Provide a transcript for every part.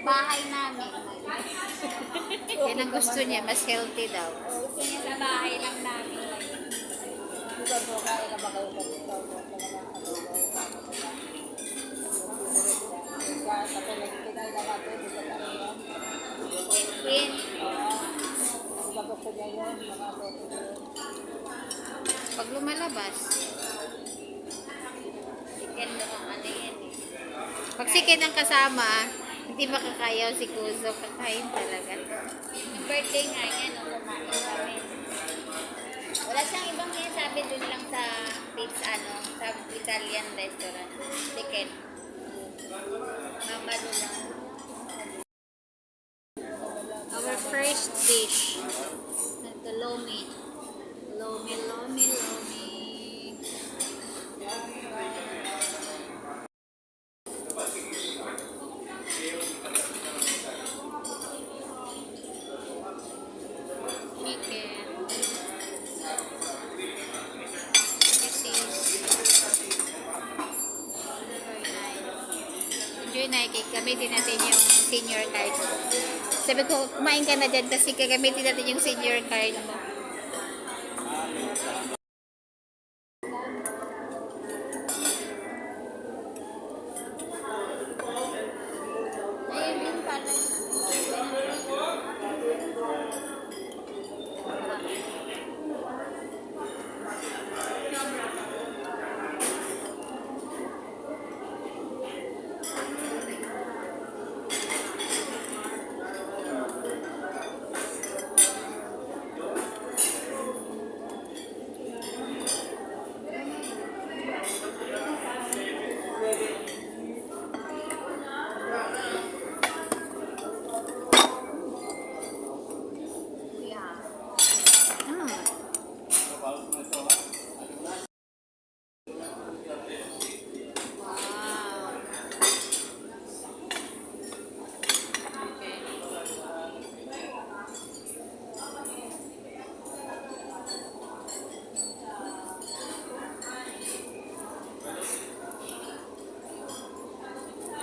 bahay namin. Yan ang gusto niya, mas healthy daw. Gusto niya sa bahay lang namin. Diba po, kaya na ba kayo dito? Katulad kinay na natin, di ba kami yan? Queen. Diba gusto niya yun? Mga bote yun. Pag lumalabas, Chicken mo ang ano yan eh. pag si Ken ang kasama, hindi makakayaw si Kuzo. Kakain talaga. Yung birthday nga niya, nung kumain kami. Wala siyang ibang sabi dun lang sa pizza, sa Italian restaurant. Chicken. Mama dun lang. Our first dish. Ito, lomi. Lomi, lomi, lomi. Chicken. Enjoy na, gamitin natin yung senior card. Sabi ko, kumain ka na dyan kasi gagamitin natin yung senior card mo. Ayun yung pala.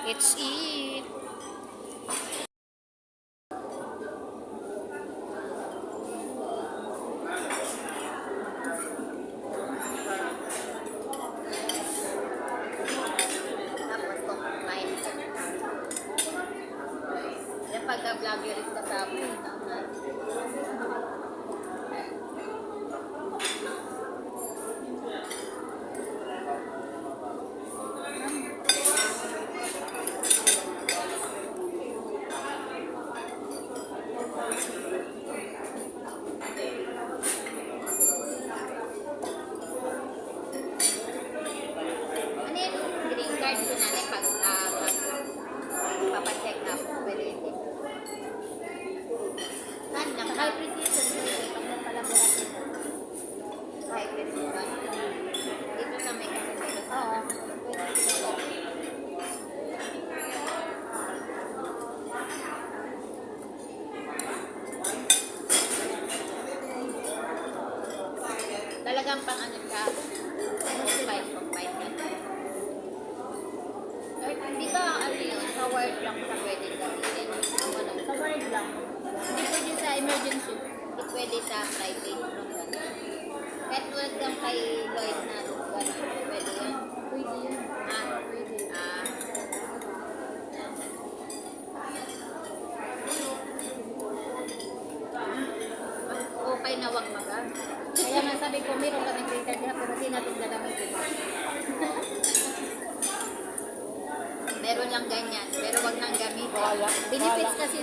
Let's eat. Tapos kumain. Yung pagka-vloggerist ka sa amin. Ano yung green card ko na papacheck up? Pwede hindi. Saan lang? High precision. Pag nagpalaboratory. High precision. Dito sa may kasi. Oo. Talagang pang ano ka? Pang 5 na. Di ba ano yun? Sa word lang sa pwede gamitin. Sa word lang. Hindi pwede sa emergency. Hindi pwede sa private. Kahit wag lang kay Lloyd na gano'n. Pwede yun. Pwede yun. Pwede. Okay na wag maga. Kaya nga sabi ko, meron kami green card pero hindi natin gagamitin. Meron lang ganyan, pero wag nang gamitin. Benefit kasi,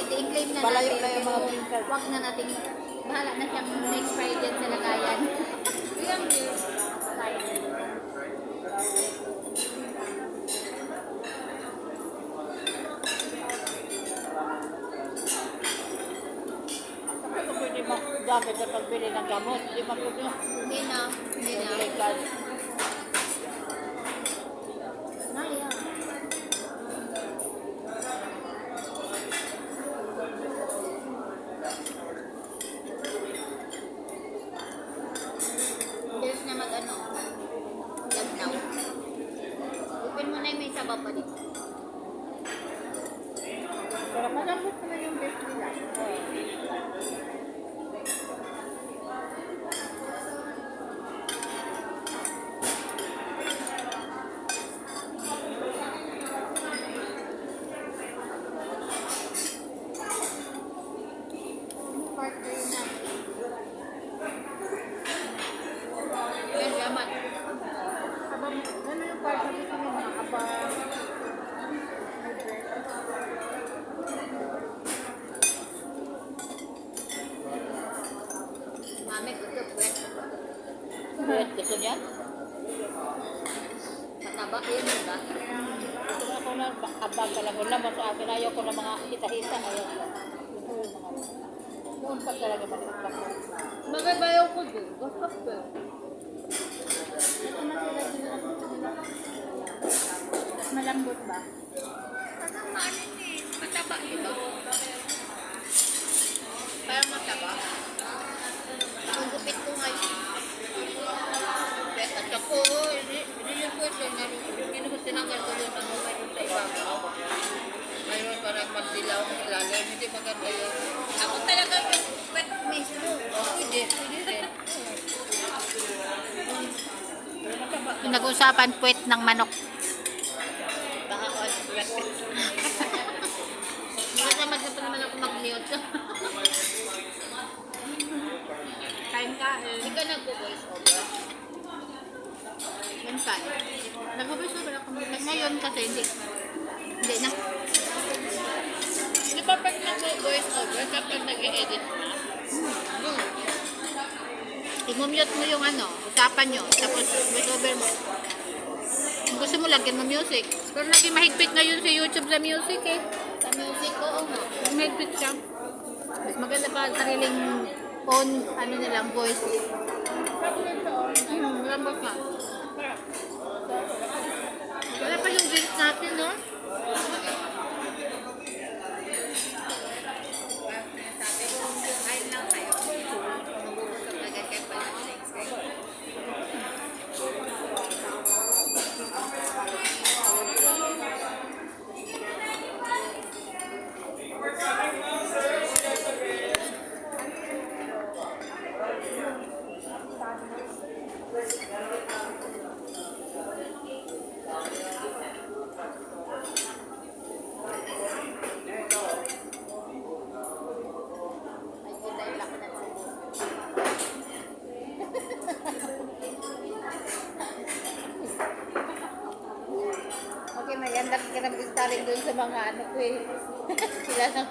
i-claim na Balayo natin. na yung mga green card. Wag na natin, bahala na siyang na-expire dyan sa lagayan. Ilang years? Kapag pwede mo gamit sa pagbili ng gamot, hindi mo pwede. Hindi na. Naya. There's na mag-ano. Lagnaw. Open mo na yung may sabaw pa dito. part na gusto mo mga abang. Mami, gusto puwet. Wait, gusto niya? Mataba yun, di ba? Gusto ako na abang talaga naman sa akin. Ayaw ko ng mga hita-hita. Ayaw ko. Gusto yung mga noon pa talaga maliit ako. Magabayaw ko din. Gusto ko. Malambot ba? Mataba, di ba? Parang mataba. Ang gupit ko ngayon. At ako, hindi yung question na hindi ko tinanggal ko yun ang mayroon sa ibabaw. Mayroon parang magdilaw ng ilalim. Hindi maganda yun. Ako talaga yung wet mismo. Pwede rin. Nag-usapan puwet ng manok. Baka ako ang wet. Hindi na maganda naman ako mag-mute. Kain ka. Hindi ka nag-voice over. Minsan. Nag-voice-over ako. Ngayon kasi hindi. Hindi na. Di ba pag nag-voice over kapag nag-edit na? I-mute mo yung ano, usapan nyo. Tapos voice-over mo. Kung gusto mo, lagyan mo music. Pero naging mahigpit na yun sa YouTube sa music eh. Sa music ko, oo nga. Mahigpit siya. Mas maganda pa sariling on, ano na lang, voice. Lambot ka. Wala pa yung drinks natin, no? Sabi ko, kain lang kayo. Mag-uusap agad kayo pala sa next time. Ay, kita yung laki ng sibuk. Okay, maganda ka na mag-starring doon sa mga ano ko eh. Sila lang.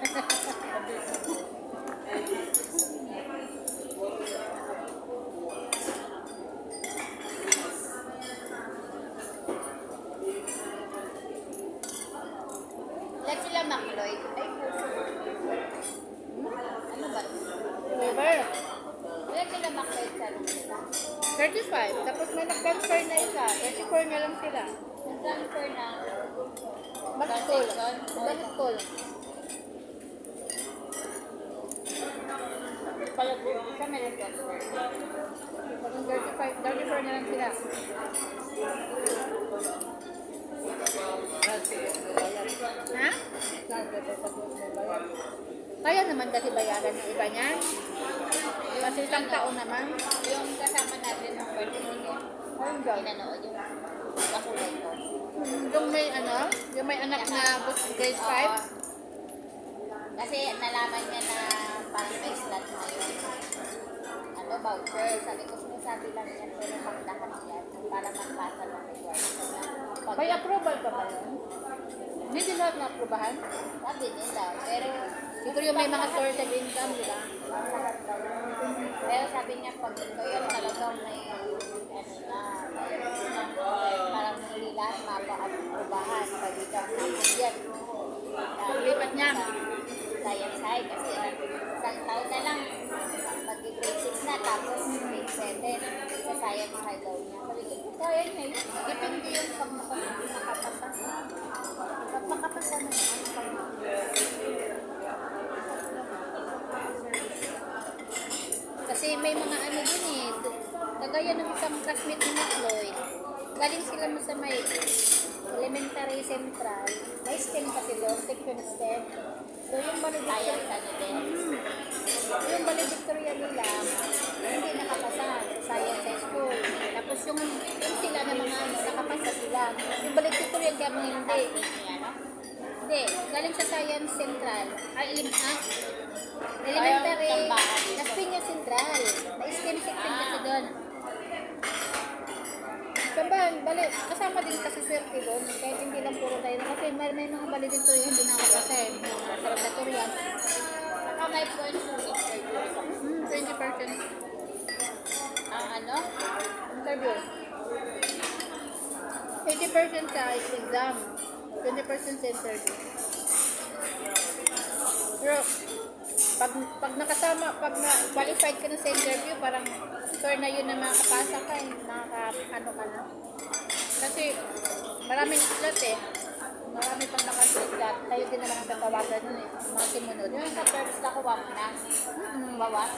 Lahat sila Macloyd. Ay, ano ba? Never. Lahat sila Macloyd sa room nila. 35. Tapos may nag-transfer na isa. 34 na lang sila. Nag-transfer na. Bakit school? Transaction? Bakit school? Pala po, isa may nag-transfer. Pag 34 na lang sila. Ha? Kaya naman kasi bayaran yung iba niyan. Kasi isang taon naman. Yung kasama natin ng pwede mo niya. Ayun daw. Pinanood yung kakulay ko. Yung may ano, yung may anak na grade 5. Oo. Kasi nalaman niya na parang may slot ngayon. Ano, voucher. Sabi ko, sinasabi lang yan, pero paglahat yan. Para magpasa lang may guard. May approval pa ba yun? Hindi lahat na-aprobahan. Sabi nila, pero Siguro yung may mga source of income, di ba? pero sabi niya, pag ito yun talagang may ano na, parang hindi lahat mapa-aprobahan. Pag ikaw yan. Lipat niya. Science high kasi isang taon na lang mag-grade 6 na tapos grade 7 sa science high daw niya. Sabi ko, kaya niya yun. Depende yung pag makapasa. Pag makapasa na naman, pag Kasi may mga ano dun eh. Kagaya ng isang classmate ni Macloyd. Galing sila mo sa may elementary central. May STEM kasi doon, section STEM. So yung valedictorian, science ano din. yung valedictorian nila, hindi nakapasa sa science high school. Tapos yung sila na mga ano, nakapasa sila. Yung valedictorian kaya mga hindi. Hindi, galing sa science central. Elementary, Tambahan. Las Piñas Central. May STEM section kasi doon. So Laban, bali, kasama din kasi swerte doon. Kahit hindi lang puro tayo. Kasi may mga bali din to yung hindi nakapasa eh. Sa laboratorian. Saka may points yung interview. 20%. Ang ano? Interview. 80% sa exam. 20% sa interview. Pero, pag nakasama, pag na-qualified ka na sa interview, parang sure na yun na makakapasa ka eh. Ano ka na. Kasi, maraming slot eh. Marami pang naka-slot. Tayo din naman ang tatawagan nun eh. Mga simunod. Yung sa first nakuha mo na. Bawas.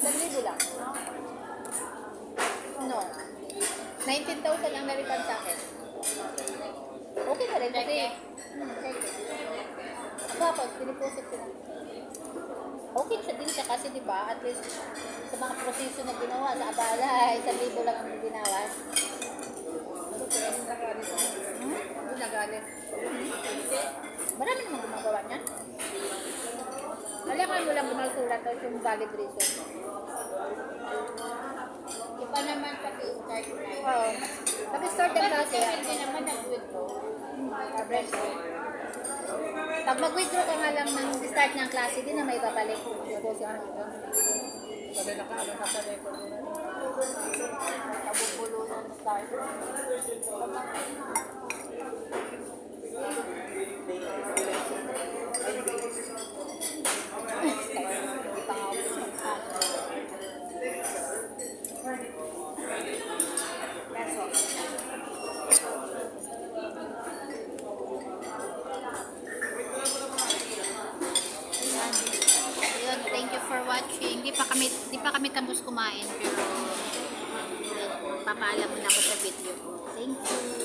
1,000 lang. No. 19,000 ang naripan sa akin. Okay na rin kasi. Check. Tapos, piniposit ko na. Okay siya din siya kasi diba, at least sa mga proseso na ginawa sa abala, 1,000 lang ang ginawa. Doon nagalit. Marami naman gumagawa niya. Kailangan mo lang gumalsulat o yung valid reason. Iba naman sa start na. Oo. Sabi start din kasi. Hindi naman nag-withdraw. Average. Pag mag-withdraw ka nga lang ng start ng klase, din na may babalik. Ito si ano. Sabi na ka, nasa record nila. Nabubulo ng start. Hindi pa nga ako Ayun, thank you for watching. Di pa kami tapos kumain pero papaalam muna ako sa video ko. Thank you.